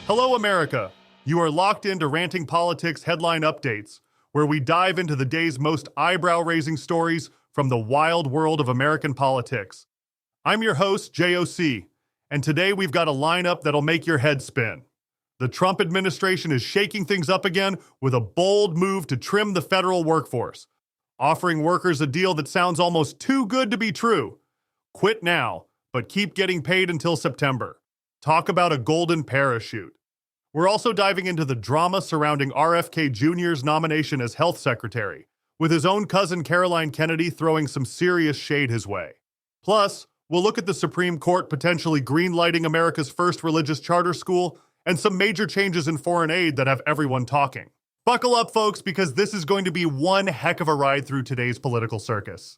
Hello, America. You are locked into Ranting Politics headline updates, where we dive into the day's most eyebrow-raising stories from the wild world of American politics. I'm your host, JOC, and today we've got a lineup that'll make your head spin. The Trump administration is shaking things up again with a bold move to trim the federal workforce, offering workers a deal that sounds almost too good to be true. Quit now, but keep getting paid until September. Talk about a golden parachute. We're also diving into the drama surrounding RFK Jr.'s nomination as health secretary, with his own cousin Caroline Kennedy throwing some serious shade his way. Plus, we'll look at the Supreme Court potentially greenlighting America's first religious charter school and some major changes in foreign aid that have everyone talking. Buckle up, folks, because this is going to be one heck of a ride through today's political circus.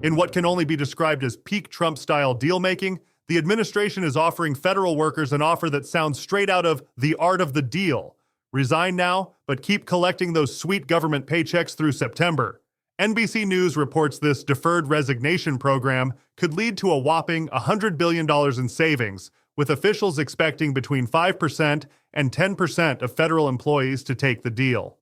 In what can only be described as peak Trump-style deal-making, the administration is offering federal workers an offer that sounds straight out of The Art of the Deal. Resign now, but keep collecting those sweet government paychecks through September. NBC News reports this deferred resignation program could lead to a whopping $100 billion in savings, with officials expecting between 5% and 10% of federal employees to take the deal.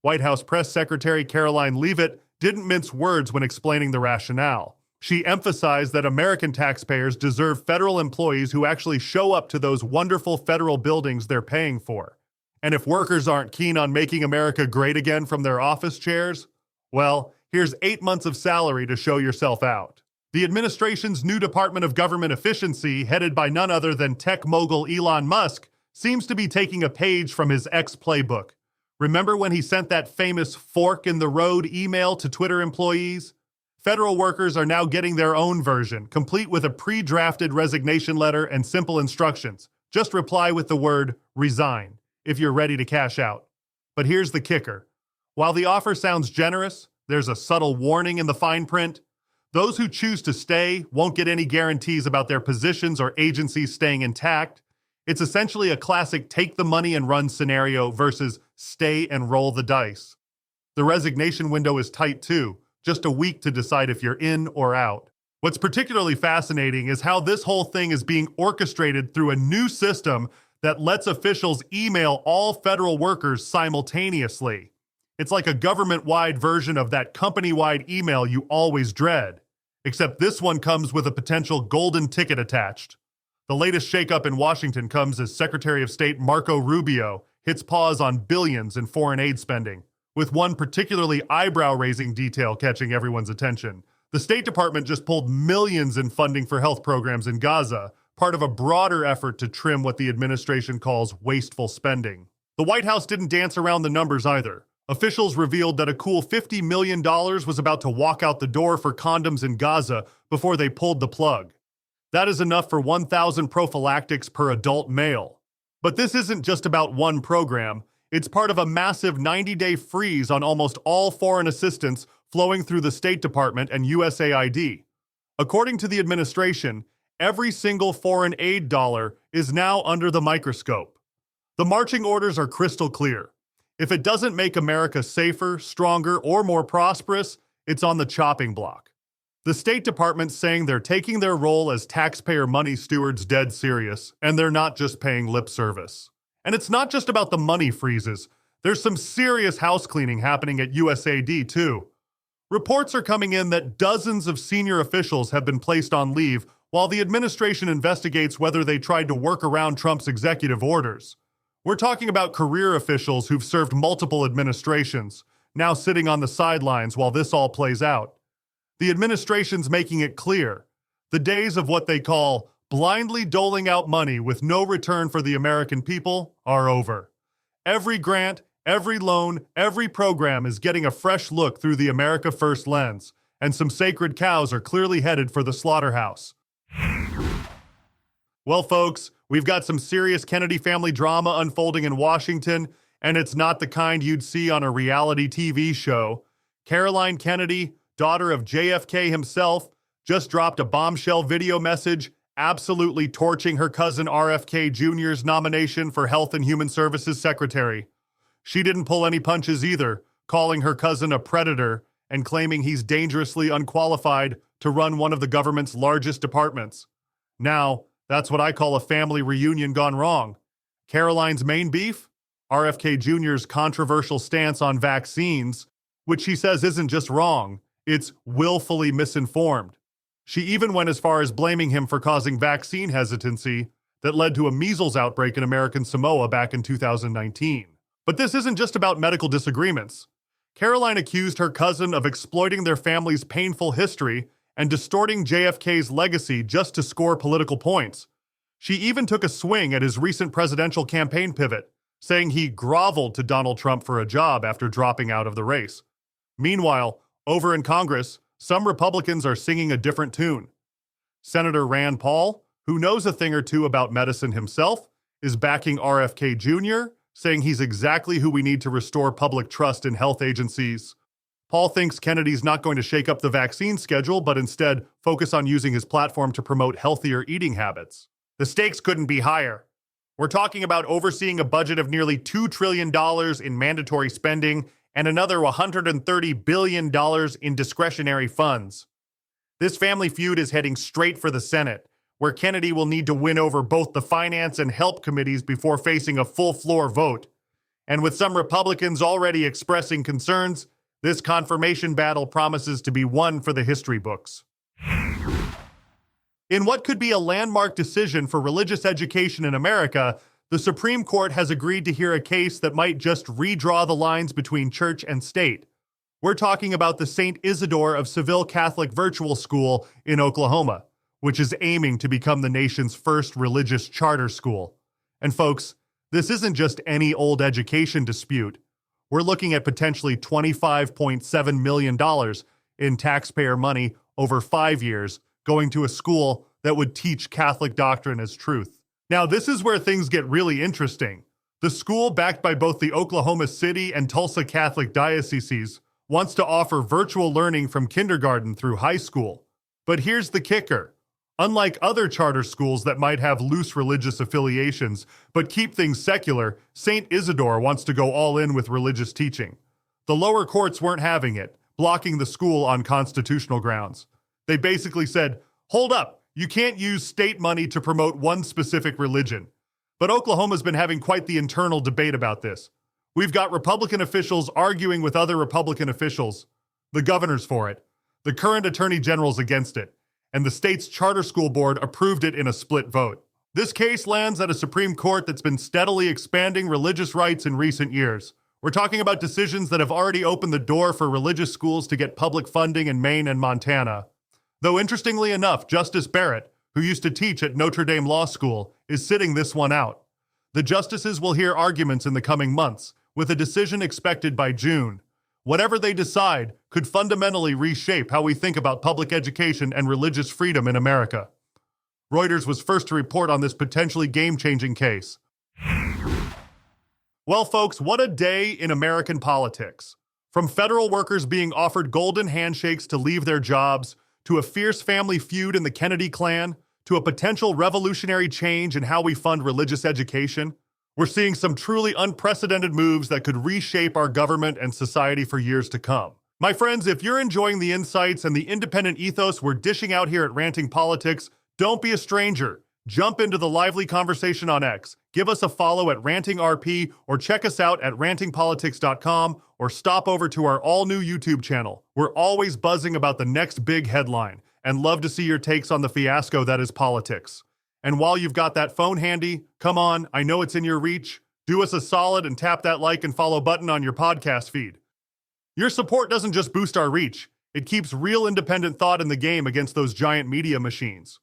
White House Press Secretary Caroline Leavitt didn't mince words when explaining the rationale. She emphasized that American taxpayers deserve federal employees who actually show up to those wonderful federal buildings they're paying for. And if workers aren't keen on making America great again from their office chairs, well, here's 8 months of salary to show yourself out. The administration's new Department of Government Efficiency, headed by none other than tech mogul Elon Musk, seems to be taking a page from his ex-playbook. Remember when he sent that famous fork in the road email to Twitter employees? Federal workers are now getting their own version, complete with a pre-drafted resignation letter and simple instructions. Just reply with the word resign if you're ready to cash out. But here's the kicker. While the offer sounds generous, there's a subtle warning in the fine print. Those who choose to stay won't get any guarantees about their positions or agencies staying intact. It's essentially a classic take the money and run scenario versus stay and roll the dice. The resignation window is tight too, just a week to decide if you're in or out. What's particularly fascinating is how this whole thing is being orchestrated through a new system that lets officials email all federal workers simultaneously. It's like a government-wide version of that company-wide email you always dread, except this one comes with a potential golden ticket attached. The latest shakeup in Washington comes as Secretary of State Marco Rubio hits pause on billions in foreign aid spending, with one particularly eyebrow-raising detail catching everyone's attention. The State Department just pulled millions in funding for health programs in Gaza, part of a broader effort to trim what the administration calls wasteful spending. The White House didn't dance around the numbers either. Officials revealed that a cool $50 million was about to walk out the door for condoms in Gaza before they pulled the plug. That is enough for 1,000 prophylactics per adult male. But this isn't just about one program. It's part of a massive 90-day freeze on almost all foreign assistance flowing through the State Department and USAID. According to the administration, every single foreign aid dollar is now under the microscope. The marching orders are crystal clear. If it doesn't make America safer, stronger, or more prosperous, it's on the chopping block. The State Department's saying they're taking their role as taxpayer money stewards dead serious, and they're not just paying lip service. And it's not just about the money freezes. There's some serious house cleaning happening at USAID, too. Reports are coming in that dozens of senior officials have been placed on leave while the administration investigates whether they tried to work around Trump's executive orders. We're talking about career officials who've served multiple administrations, now sitting on the sidelines while this all plays out. The administration's making it clear. The days of what they call blindly doling out money with no return for the American people are over. Every grant, every loan, every program is getting a fresh look through the America First lens, and some sacred cows are clearly headed for the slaughterhouse. Well, folks, we've got some serious Kennedy family drama unfolding in Washington, and it's not the kind you'd see on a reality TV show. Caroline Kennedy, daughter of JFK himself, just dropped a bombshell video message absolutely torching her cousin RFK Jr.'s nomination for Health and Human Services Secretary. She didn't pull any punches either, calling her cousin a predator and claiming he's dangerously unqualified to run one of the government's largest departments. Now, that's what I call a family reunion gone wrong. Caroline's main beef? RFK Jr.'s controversial stance on vaccines, which she says isn't just wrong, it's willfully misinformed. She even went as far as blaming him for causing vaccine hesitancy that led to a measles outbreak in American Samoa back in 2019. But this isn't just about medical disagreements. Caroline accused her cousin of exploiting their family's painful history and distorting JFK's legacy just to score political points. She even took a swing at his recent presidential campaign pivot, saying he groveled to Donald Trump for a job after dropping out of the race. Meanwhile, over in Congress, some Republicans are singing a different tune. Senator Rand Paul, who knows a thing or two about medicine himself, is backing RFK Jr., saying he's exactly who we need to restore public trust in health agencies. Paul thinks Kennedy's not going to shake up the vaccine schedule, but instead focus on using his platform to promote healthier eating habits. The stakes couldn't be higher. We're talking about overseeing a budget of nearly $2 trillion in mandatory spending and another $130 billion in discretionary funds. This family feud is heading straight for the Senate, where Kennedy will need to win over both the Finance and Help committees before facing a full-floor vote. And with some Republicans already expressing concerns, this confirmation battle promises to be one for the history books. In what could be a landmark decision for religious education in America, the Supreme Court has agreed to hear a case that might just redraw the lines between church and state. We're talking about the St. Isidore of Seville Catholic Virtual School in Oklahoma, which is aiming to become the nation's first religious charter school. And folks, this isn't just any old education dispute. We're looking at potentially $25.7 million in taxpayer money over 5 years going to a school that would teach Catholic doctrine as truth. Now, this is where things get really interesting. The school, backed by both the Oklahoma City and Tulsa Catholic dioceses, wants to offer virtual learning from kindergarten through high school. But here's the kicker. Unlike other charter schools that might have loose religious affiliations but keep things secular, St. Isidore wants to go all in with religious teaching. The lower courts weren't having it, blocking the school on constitutional grounds. They basically said, hold up, you can't use state money to promote one specific religion. But Oklahoma's been having quite the internal debate about this. We've got Republican officials arguing with other Republican officials, the governor's for it, the current attorney general's against it, and the state's charter school board approved it in a split vote. This case lands at a Supreme Court that's been steadily expanding religious rights in recent years. We're talking about decisions that have already opened the door for religious schools to get public funding in Maine and Montana. Though interestingly enough, Justice Barrett, who used to teach at Notre Dame Law School, is sitting this one out. The justices will hear arguments in the coming months, with a decision expected by June. Whatever they decide could fundamentally reshape how we think about public education and religious freedom in America. Reuters was first to report on this potentially game-changing case. Well, folks, what a day in American politics. From federal workers being offered golden handshakes to leave their jobs, to a fierce family feud in the Kennedy clan, to a potential revolutionary change in how we fund religious education, we're seeing some truly unprecedented moves that could reshape our government and society for years to come. My friends, if you're enjoying the insights and the independent ethos we're dishing out here at Ranting Politics, don't be a stranger. Jump into the lively conversation on X. Give us a follow at RantingRP or check us out at rantingpolitics.com or stop over to our all-new YouTube channel. We're always buzzing about the next big headline and love to see your takes on the fiasco that is politics. And while you've got that phone handy, come on, I know it's in your reach. Do us a solid and tap that like and follow button on your podcast feed. Your support doesn't just boost our reach, it keeps real independent thought in the game against those giant media machines.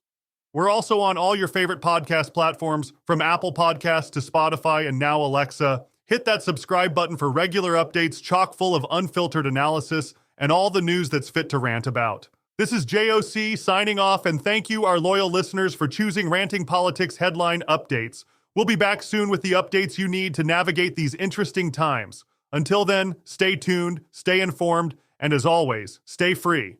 We're also on all your favorite podcast platforms, from Apple Podcasts to Spotify and now Alexa. Hit that subscribe button for regular updates chock full of unfiltered analysis and all the news that's fit to rant about. This is JOC signing off, and thank you, our loyal listeners, for choosing Ranting Politics headline updates. We'll be back soon with the updates you need to navigate these interesting times. Until then, stay tuned, stay informed, and as always, stay free.